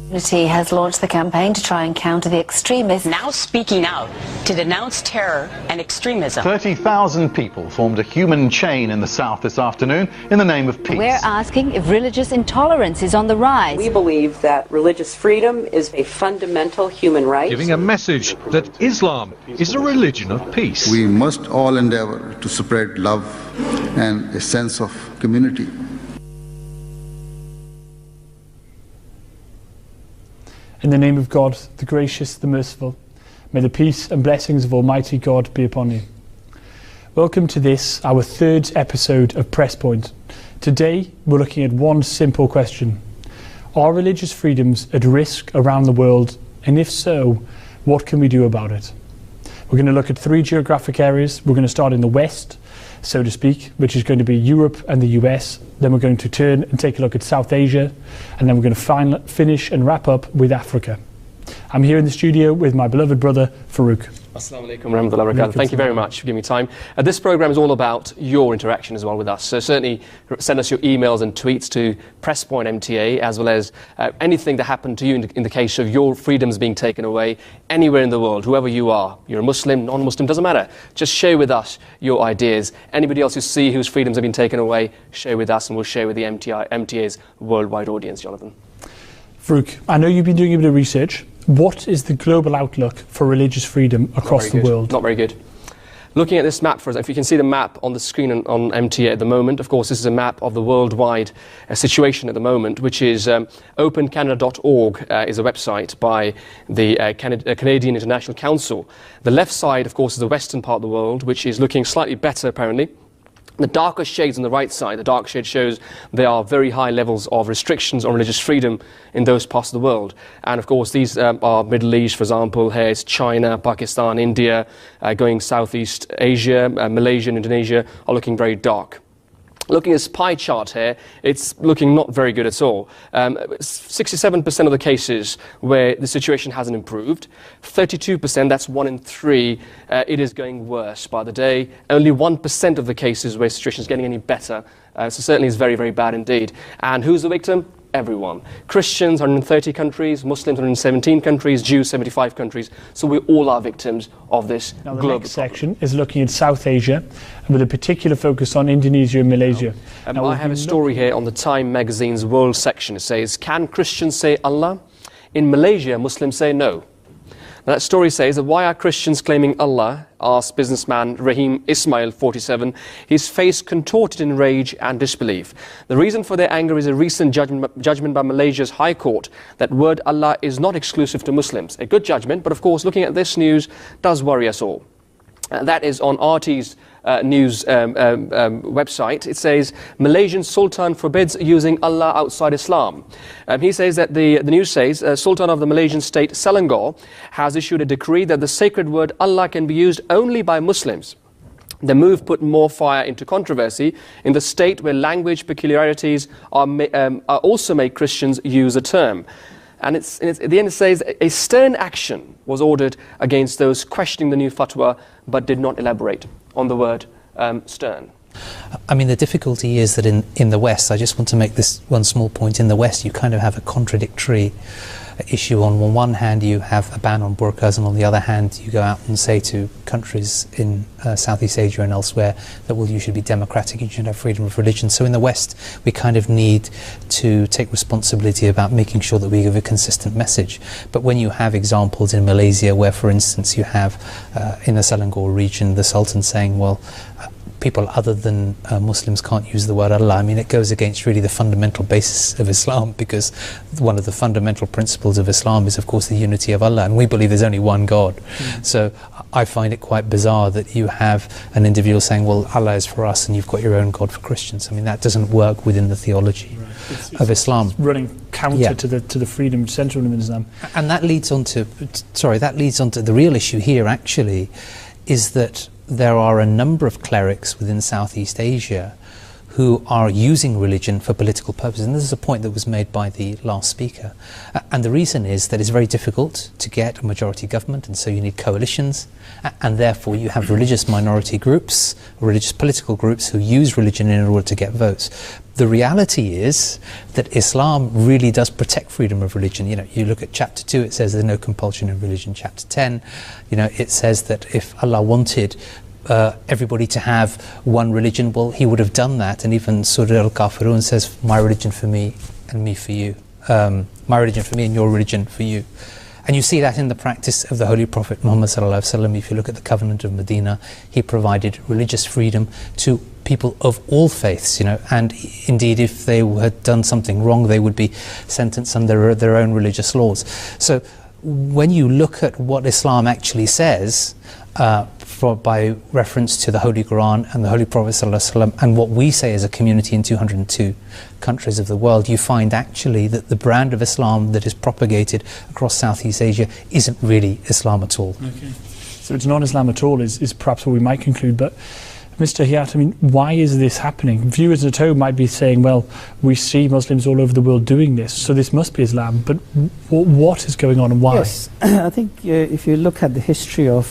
Unity has launched the campaign to try and counter the extremists. Now speaking out to denounce terror and extremism. 30,000 people formed a human chain in the south this afternoon in the name of peace. We're asking if religious intolerance is on the rise. We believe that religious freedom is a fundamental human right. Giving a message that Islam is a religion of peace. We must all endeavor to spread love and a sense of community. In the name of God, the gracious, the merciful, may the peace and blessings of Almighty God be upon you. Welcome to this, our third episode of Press Point. Today, we're looking at one simple question. Are religious freedoms at risk around the world? And if so, what can we do about it? We're going to look at three geographic areas. We're going to start in the West, so to speak, which is going to be Europe and the US. Then we're going to turn and take a look at South Asia, and then we're going to finish and wrap up with Africa. I'm here in the studio with my beloved brother, Farouk. Assalamu alaikum wa rahmatullahi wa barakatuh. Thank you very much for giving me time. This programme is all about your interaction as well with us. So certainly send us your emails and tweets to PressPointMTA, as well as anything that happened to you in the case of your freedoms being taken away anywhere in the world, whoever you are. You're a Muslim, non-Muslim, doesn't matter. Just share with us your ideas. Anybody else you see whose freedoms have been taken away, share with us and we'll share with the MTA's worldwide audience, Jonathan. Farouk, I know you've been doing a bit of research. What is the global outlook for religious freedom across the world? Not very good. Looking at this map, for example, if you can see the map on the screen on MTA at the moment, of course, this is a map of the worldwide situation at the moment, which is opencanada.org is a website by the Canadian International Council. The left side, of course, is the western part of the world, which is looking slightly better, apparently. The darker shades on the right side, the dark shade shows there are very high levels of restrictions on religious freedom in those parts of the world. And of course, these are Middle East, for example. Here it's China, Pakistan, India, going Southeast Asia, Malaysia and Indonesia are looking very dark. Looking at this pie chart here, it's looking not very good at all. 67% of the cases where the situation hasn't improved, 32%, that's 1 in 3, it is going worse by the day. Only 1% of the cases where the situation is getting any better. So certainly it's very, very bad indeed. And who's the victim? Everyone. Christians, 130 countries, Muslims, 117 countries, Jews, 75 countries. So we all are victims of this global problem. The next section is looking at South Asia, with a particular focus on Indonesia and Malaysia. I have a story here on the Time magazine's World section. It says, can Christians say Allah? In Malaysia, Muslims say no. That story says that why are Christians claiming Allah, asked businessman Rahim Ismail, 47, his face contorted in rage and disbelief. The reason for their anger is a recent judgment by Malaysia's High Court that word Allah is not exclusive to Muslims. A good judgment, but of course looking at this news does worry us all. That is on RT's news website. It says Malaysian Sultan forbids using Allah outside Islam. He says that the news says Sultan of the Malaysian state Selangor has issued a decree that the sacred word Allah can be used only by Muslims. The move put more fire into controversy in the state where language peculiarities are also make Christians use the term. And at the end it says a stern action was ordered against those questioning the new fatwa, but did not elaborate on the word stern. I mean, the difficulty is that in the West, I just want to make this one small point, in the West you kind of have a contradictory issue. On one hand you have a ban on burqas, and on the other hand you go out and say to countries in Southeast Asia and elsewhere that, well, you should be democratic, you should have freedom of religion. So in the West we kind of need to take responsibility about making sure that we give a consistent message. But when you have examples in Malaysia where, for instance, you have in the Selangor region the Sultan saying, well, people other than Muslims can't use the word Allah. I mean, it goes against really the fundamental basis of Islam, because one of the fundamental principles of Islam is, of course, the unity of Allah, and we believe there's only one God. So I find it quite bizarre that you have an individual saying, well, Allah is for us and you've got your own God for Christians. I mean, that doesn't work within the theology of Islam. It's running counter to the freedom central in Islam. And that leads on to, the real issue here actually, is that there are a number of clerics within Southeast Asia who are using religion for political purposes. And this is a point that was made by the last speaker. And the reason is that it's very difficult to get a majority government, and so you need coalitions, and therefore you have religious minority groups, religious political groups who use religion in order to get votes. The reality is that Islam really does protect freedom of religion. You know, you look at chapter 2, it says there's no compulsion in religion. Chapter 10, you know, it says that if Allah wanted everybody to have one religion, well, he would have done that. And even Surah Al-Kafirun says, my religion for me and me for you. My religion for me and your religion for you. And you see that in the practice of the Holy Prophet Muhammad sallallahu alaihi wasallam. If you look at the Covenant of Medina, he provided religious freedom to people of all faiths, you know, and indeed if they had done something wrong, they would be sentenced under their own religious laws. So when you look at what Islam actually says, by reference to the Holy Quran and the Holy Prophet ﷺ, and what we say as a community in 202 countries of the world, you find actually that the brand of Islam that is propagated across Southeast Asia isn't really Islam at all. Okay. So it's not Islam at all is perhaps what we might conclude, but Mr. Hayat, I mean, why is this happening? Viewers at home might be saying, well, we see Muslims all over the world doing this, so this must be Islam, but what is going on and why? Yes, I think if you look at the history of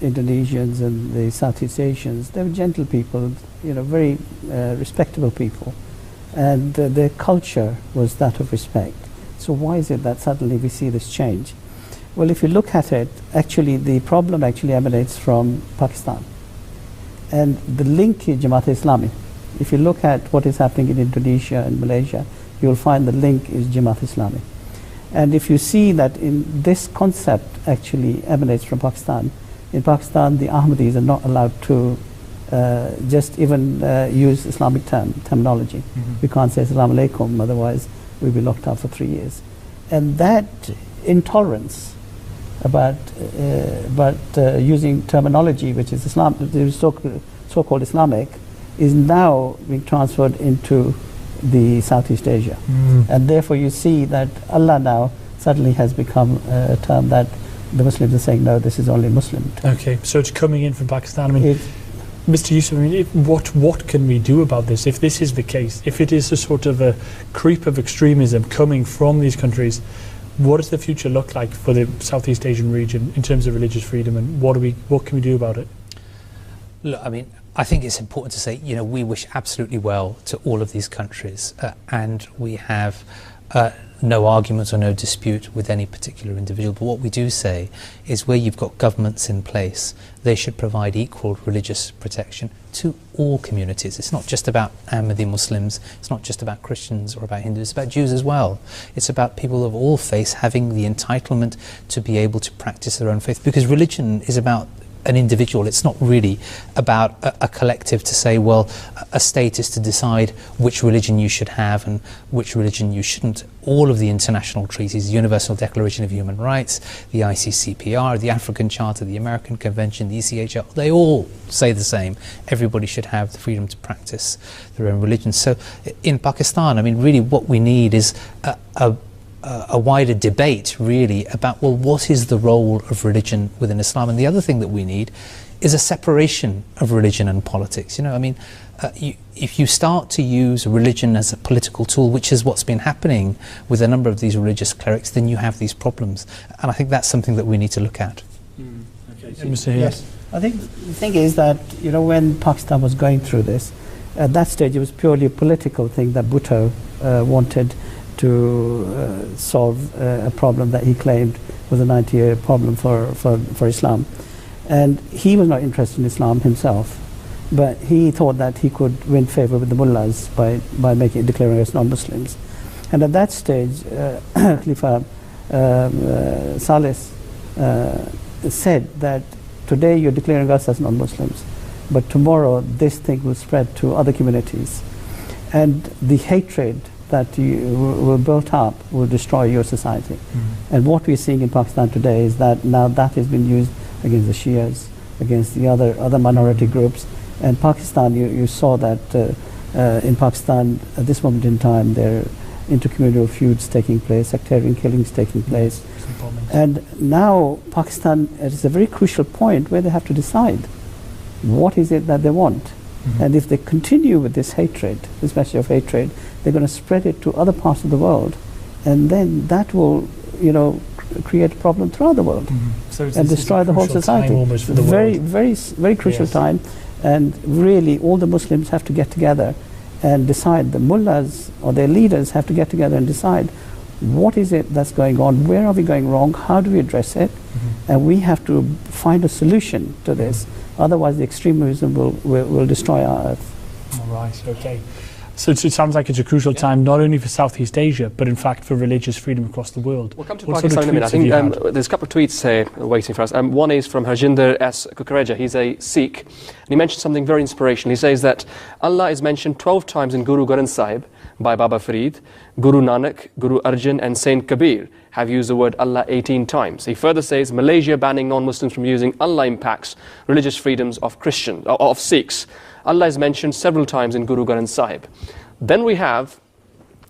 Indonesians and the Southeast Asians, they were gentle people, you know, very respectable people, and their culture was that of respect. So why is it that suddenly we see this change? Well, if you look at it, actually the problem actually emanates from Pakistan. And the link is Jamaat-e-Islami. If you look at what is happening in Indonesia and Malaysia, you will find the link is Jamaat-e-Islami. And if you see that in this concept actually emanates from Pakistan, in Pakistan the Ahmadis are not allowed to just even use Islamic terminology. We can't say Assalamu alaikum, otherwise we'll be locked up for 3 years. And that intolerance about using terminology which is Islam, so-called Islamic, is now being transferred into the Southeast Asia. And therefore you see that Allah now suddenly has become a term that the Muslims are saying, no, this is only Muslim term. Okay, so it's coming in from Pakistan. I mean, Mr. Yusuf, I mean, what can we do about this if this is the case? If it is a sort of a creep of extremism coming from these countries, what does the future look like for the Southeast Asian region in terms of religious freedom, and what can we do about it? Look, I mean, I think it's important to say, you know, we wish absolutely well to all of these countries, and we have no argument or no dispute with any particular individual. But what we do say is where you've got governments in place, they should provide equal religious protection to all communities. It's not just about Ahmadi Muslims, it's not just about Christians or about Hindus, it's about Jews as well. It's about people of all faiths having the entitlement to be able to practice their own faith, because religion is about an individual. It's not really about a collective to say, well, a state is to decide which religion you should have and which religion you shouldn't. All of the international treaties, the Universal Declaration of Human Rights, the ICCPR, the African Charter, the American Convention, the ECHR, they all say the same. Everybody should have the freedom to practice their own religion. So in Pakistan, I mean, really what we need is a wider debate really about, well, what is the role of religion within Islam? And the other thing that we need is a separation of religion and politics. You know, I mean, if you start to use religion as a political tool, which is what's been happening with a number of these religious clerics, then you have these problems. And I think that's something that we need to look at. Okay. Mr. Yes, I think the thing is that, you know, when Pakistan was going through this, at that stage it was purely a political thing that Bhutto wanted to solve a problem that he claimed was a 90-year problem for Islam. And he was not interested in Islam himself, but he thought that he could win favor with the mullahs by declaring us non-Muslims. And at that stage, Khalifa Salis said that today you're declaring us as non-Muslims, but tomorrow this thing will spread to other communities. And the hatred that you will build up will destroy your society. And what we're seeing in Pakistan today is that now that has been used against the Shias, against the other minority groups. And Pakistan, you saw that in Pakistan at this moment in time there are intercommunal feuds taking place, sectarian killings taking place. And now Pakistan is a very crucial point where they have to decide what is it that they want. And if they continue with this hatred, this message of hatred, they're going to spread it to other parts of the world, and then that will, create a problem throughout the world and destroy the whole society. Very crucial time, and really all the Muslims have to get together and decide. The mullahs or their leaders have to get together and decide what is it that's going on, where are we going wrong, how do we address it, and we have to find a solution to this. Otherwise, the extremism will destroy our earth. All right, okay. So it sounds like it's a crucial time, not only for Southeast Asia, but in fact for religious freedom across the world. We'll come to Pakistan in a minute. I think there's a couple of tweets here waiting for us. One is from Harjinder S. Kukareja. He's a Sikh. And he mentioned something very inspirational. He says that Allah is mentioned 12 times in Guru Granth Sahib by Baba Farid. Guru Nanak, Guru Arjan and Saint Kabir have used the word Allah 18 times. He further says Malaysia banning non-Muslims from using Allah impacts religious freedoms of Sikhs. Allah is mentioned several times in Guru Granth Sahib. Then we have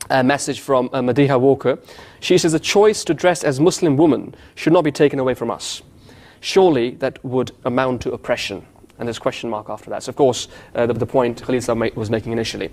a message from Madiha Walker. She says, the choice to dress as Muslim woman should not be taken away from us. Surely that would amount to oppression. And there's a question mark after that. So of course, the point Khalil Saab was making initially.